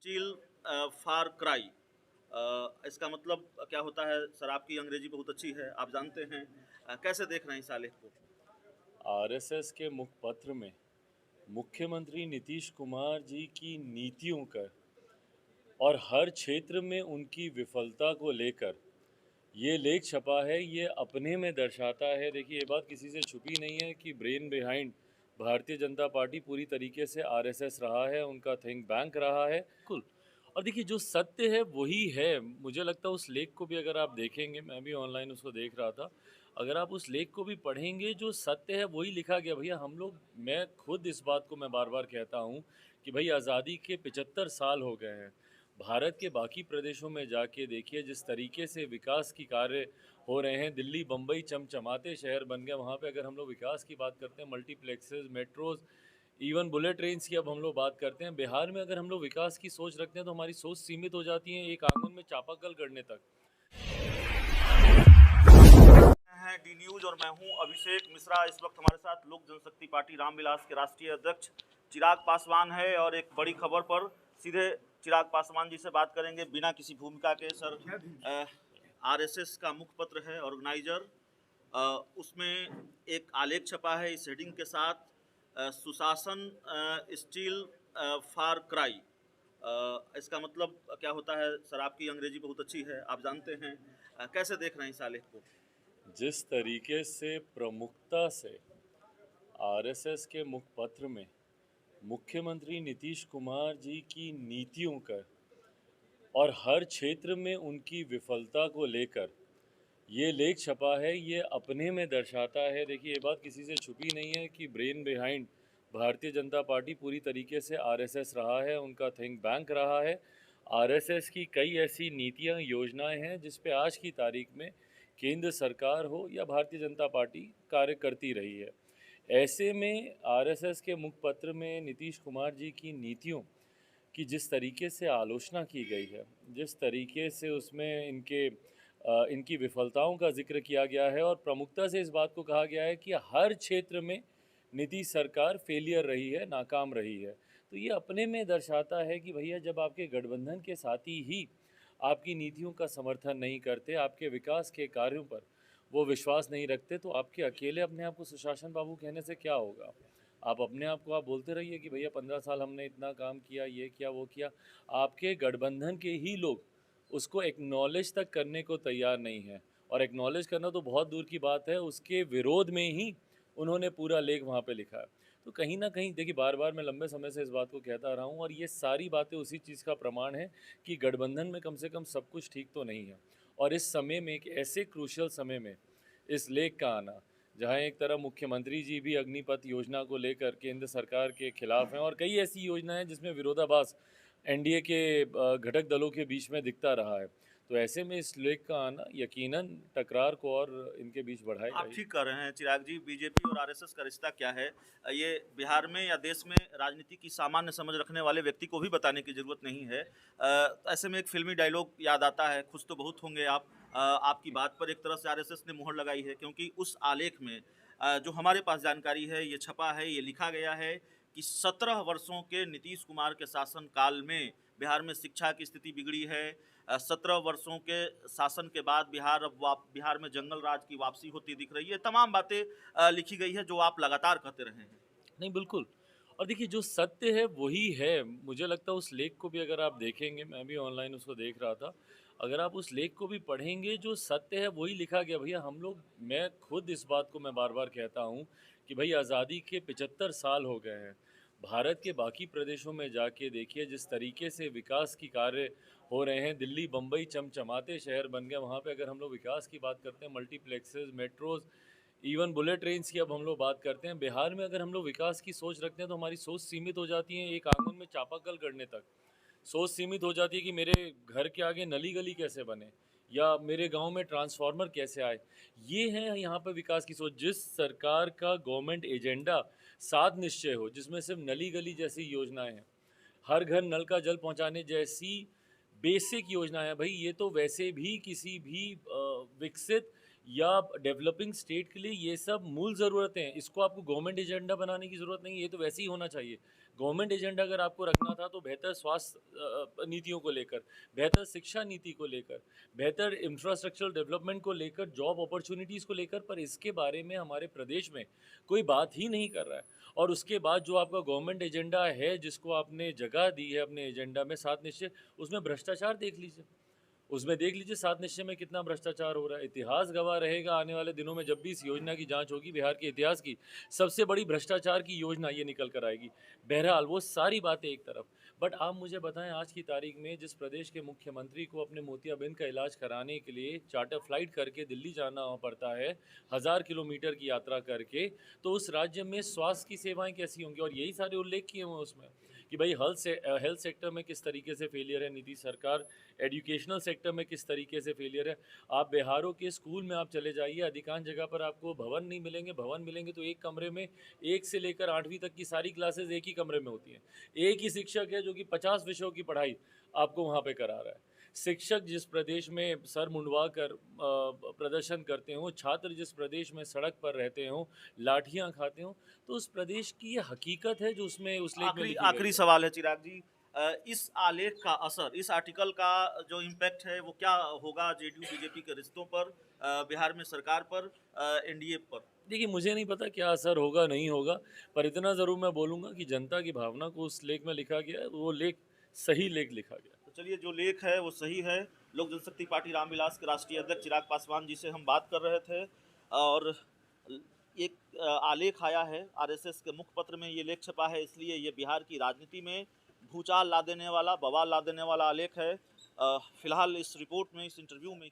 Steel फार cry. इसका मतलब क्या होता है? सर, आपकी अंग्रेजी बहुत अच्छी है, आप जानते हैं। कैसे देख रहे हैं इस आलेख को? आरएसएस के मुखपत्र में मुख्यमंत्री नीतीश कुमार जी की नीतियों का और हर क्षेत्र में उनकी विफलता को लेकर ये लेख छपा है। ये अपने में दर्शाता है, देखिए ये बात किसी से छुपी नहीं है कि brain behind Bharatiya Janata party पूरी तरीके से आरएसएस रहा है, उनका थिंक बैंक रहा है कुल। और देखिए जो सत्य है वही है। मुझे लगता है उस लेख को भी अगर आप देखेंगे, मैं भी ऑनलाइन उसको देख रहा था, अगर आप उस लेख को भी पढ़ेंगे जो सत्य है वही लिखा गया। भैया हम लोग, मैं खुद इस बात को मैं बार बार कहता हूँ कि भाई आज़ादी के 75 साल हो गए हैं। भारत के बाकी प्रदेशों में जाके देखिए जिस तरीके से विकास की कार्य हो रहे हैं। दिल्ली बम्बई चमचमाते शहर बन गए, वहाँ पे अगर हम लोग विकास की बात करते हैं, multiplexes, metros, even bullet trains की अब हम लोग बात करते हैं। बिहार में अगर हम लोग विकास की सोच रखते हैं तो हमारी सोच सीमित हो जाती है एक आंगन में चापाकल गड़ने तक। हैं डी न्यूज और मैं हूं अभिषेक मिश्रा। इस वक्त हमारे साथ लोक जनशक्ति पार्टी रामविलास के राष्ट्रीय अध्यक्ष चिराग पासवान है और एक बड़ी खबर पर सीधे चिराग पासवान जी से बात करेंगे बिना किसी भूमिका के। सर, आरएसएस का मुखपत्र है ऑर्गेनाइजर, उसमें एक आलेख छपा है इस हेडिंग के साथ, सुशासन स्टील फार क्राई। इसका मतलब क्या होता है? सर, आपकी अंग्रेजी बहुत अच्छी है, आप जानते हैं। कैसे देख रहे हैं इस आलेख को? जिस तरीके से प्रमुखता से आरएसएस के मुखपत्र में मुख्यमंत्री नीतीश कुमार जी की नीतियों का और हर क्षेत्र में उनकी विफलता को लेकर ये लेख छपा है, ये अपने में दर्शाता है। देखिए ये बात किसी से छुपी नहीं है कि brain behind Bharatiya Janata party पूरी तरीके से आरएसएस रहा है, उनका थिंक बैंक रहा है। आरएसएस की कई ऐसी नीतियां, योजनाएं हैं जिस पे आज की तारीख में केंद्र सरकार हो या भारतीय जनता पार्टी कार्य करती रही है। ऐसे में आरएसएस के मुखपत्र में नीतीश कुमार जी की नीतियों कि जिस तरीके से आलोचना की गई है, जिस तरीके से उसमें इनकी विफलताओं का जिक्र किया गया है और प्रमुखता से इस बात को कहा गया है कि हर क्षेत्र में नीतीश सरकार फेलियर रही है, नाकाम रही है। तो ये अपने में दर्शाता है कि भैया जब आपके गठबंधन के साथी ही आपकी नीतियों का समर्थन नहीं करते, आपके विकास के कार्यों पर वो विश्वास नहीं रखते, तो आपके अकेले अपने आप को सुशासन बाबू कहने से क्या होगा। आप अपने आप को आप बोलते रहिए कि भैया 15 साल हमने इतना काम किया, ये किया, वो किया। आपके गठबंधन के ही लोग उसको एक्नॉलेज तक करने को तैयार नहीं है। और एक्नॉलेज करना तो बहुत दूर की बात है, उसके विरोध में ही उन्होंने पूरा लेख वहाँ पे लिखा है। तो कहीं ना कहीं देखिए, बार बार मैं लंबे समय से इस बात को कहता रहा हूँ और ये सारी बातें उसी चीज़ का प्रमाण है कि गठबंधन में कम से कम सब कुछ ठीक तो नहीं है। और इस समय में, एक ऐसे क्रूशियल समय में इस लेख का आना, जहां एक तरफ मुख्यमंत्री जी भी अग्निपथ योजना को लेकर केंद्र सरकार के खिलाफ हैं और कई ऐसी योजनाएं हैं जिसमें विरोधाभास एनडीए के घटक दलों के बीच में दिखता रहा है। तो ऐसे में इस लेख का आना यकीनन टकरार को और इनके बीच बढ़ाएगा आप ही। ठीक कह रहे हैं चिराग जी। बीजेपी और आरएसएस का रिश्ता क्या है, ये बिहार में या देश में राजनीति की सामान्य समझ रखने वाले व्यक्ति को भी बताने की जरूरत नहीं है। ऐसे में एक फिल्मी डायलॉग याद आता है, खुश तो बहुत होंगे आप। आपकी बात पर एक तरह से आरएसएस ने मुहर लगाई है, क्योंकि उस आलेख में जो हमारे पास जानकारी है, ये छपा है, ये लिखा गया है कि 17 वर्षों के नीतीश कुमार के शासन काल में बिहार में शिक्षा की स्थिति बिगड़ी है। 17 वर्षों के शासन के बाद बिहार में जंगल राज की वापसी होती दिख रही है। तमाम बातें लिखी गई है जो आप लगातार कहते रहे हैं। नहीं, बिल्कुल। और देखिए जो सत्य है वही है। मुझे लगता है उस लेख को भी अगर आप देखेंगे, मैं भी ऑनलाइन उसको देख रहा था, अगर आप उस लेख को भी पढ़ेंगे जो सत्य है वही लिखा गया। भैया हम लोग, मैं खुद इस बात को मैं बार बार कहता हूँ कि भाई आज़ादी के 75 साल हो गए हैं। भारत के बाकी प्रदेशों में जाके देखिए जिस तरीके से विकास की कार्य हो रहे हैं। दिल्ली बम्बई चमचमाते शहर बन गए, वहाँ पे अगर हम लोग विकास की बात करते हैं, multiplexes, metros, even bullet trains की अब हम लोग बात करते हैं। बिहार में अगर हम लोग विकास की सोच रखते हैं तो हमारी सोच सीमित हो जाती है एक आंगन में चापाकल गड़ने तक। सोच सीमित हो जाती है कि मेरे घर के आगे नली गली कैसे बने या मेरे गांव में ट्रांसफार्मर कैसे आए। ये है यहाँ पर विकास की सोच। जिस सरकार का गवर्नमेंट एजेंडा सात निश्चय हो, जिसमें सिर्फ नली गली जैसी योजनाएं हैं, हर घर नल का जल पहुंचाने जैसी बेसिक योजना है, भाई ये तो वैसे भी किसी भी विकसित या डेवलपिंग स्टेट के लिए ये सब मूल ज़रूरतें हैं। इसको आपको गवर्नमेंट एजेंडा बनाने की ज़रूरत नहीं है, ये तो वैसे ही होना चाहिए। गवर्नमेंट एजेंडा अगर आपको रखना था तो बेहतर स्वास्थ्य नीतियों को लेकर, बेहतर शिक्षा नीति को लेकर, बेहतर इंफ्रास्ट्रक्चरल डेवलपमेंट को लेकर, जॉब अपॉर्चुनिटीज़ को लेकर, पर इसके बारे में हमारे प्रदेश में कोई बात ही नहीं कर रहा है। और उसके बाद जो आपका गवर्नमेंट एजेंडा है, जिसको आपने जगह दी है अपने एजेंडा में 7 निश्चय, उसमें भ्रष्टाचार देख लीजिए। उसमें देख लीजिए 7 निश्चय में कितना भ्रष्टाचार हो रहा है। इतिहास गवाह रहेगा आने वाले दिनों में, जब भी इस योजना की जांच होगी, बिहार के इतिहास की सबसे बड़ी भ्रष्टाचार की योजना ये निकल कर आएगी। बहरहाल वो सारी बातें एक तरफ, बट आप मुझे बताएं आज की तारीख में जिस प्रदेश के मुख्यमंत्री को अपने मोतियाबिंद का इलाज कराने के लिए चार्टर फ्लाइट करके दिल्ली जाना पड़ता है, 1000 किलोमीटर की यात्रा करके, तो उस राज्य में स्वास्थ्य की सेवाएं कैसी होंगी। और यही सारे उल्लेख किए हुए उसमें कि भाई हेल्थ सेक्टर में किस तरीके से फेलियर है नीतीश सरकार, एजुकेशनल सेक्टर में किस तरीके से फेलियर है। आप बिहारों के स्कूल में आप चले जाइए, अधिकांश जगह पर आपको भवन नहीं मिलेंगे, भवन मिलेंगे तो एक कमरे में 1 से लेकर 8वीं तक की सारी क्लासेस एक ही कमरे में होती हैं। एक ही शिक्षक है जो कि 50 विषयों की पढ़ाई आपको वहाँ पे करा रहा है। शिक्षक जिस प्रदेश में सर मुंडवा कर प्रदर्शन करते हों, छात्र जिस प्रदेश में सड़क पर रहते हों, लाठियाँ खाते हों, तो उस प्रदेश की ये हकीकत है जो उसमें उस लेख में लिखी गई आखिरी है। सवाल है चिराग जी, इस आलेख का असर, इस आर्टिकल का जो इम्पैक्ट है वो क्या होगा जेडीयू बीजेपी के रिश्तों पर, बिहार में सरकार पर, एनडीए पर? देखिए मुझे नहीं पता क्या असर होगा नहीं होगा, पर इतना ज़रूर मैं बोलूँगा कि जनता की भावना को उस लेख में लिखा गया है, वो लेख सही लेख लिखा गया है। तो चलिए, जो लेख है वो सही है। लोक जनशक्ति पार्टी रामविलास के राष्ट्रीय अध्यक्ष चिराग पासवान जी से हम बात कर रहे थे, और एक आलेख आया है आरएसएस के मुखपत्र में, ये लेख छपा है, इसलिए ये बिहार की राजनीति में भूचाल ला देने वाला, बवाल ला देने वाला आलेख है। फिलहाल इस रिपोर्ट में, इस इंटरव्यू में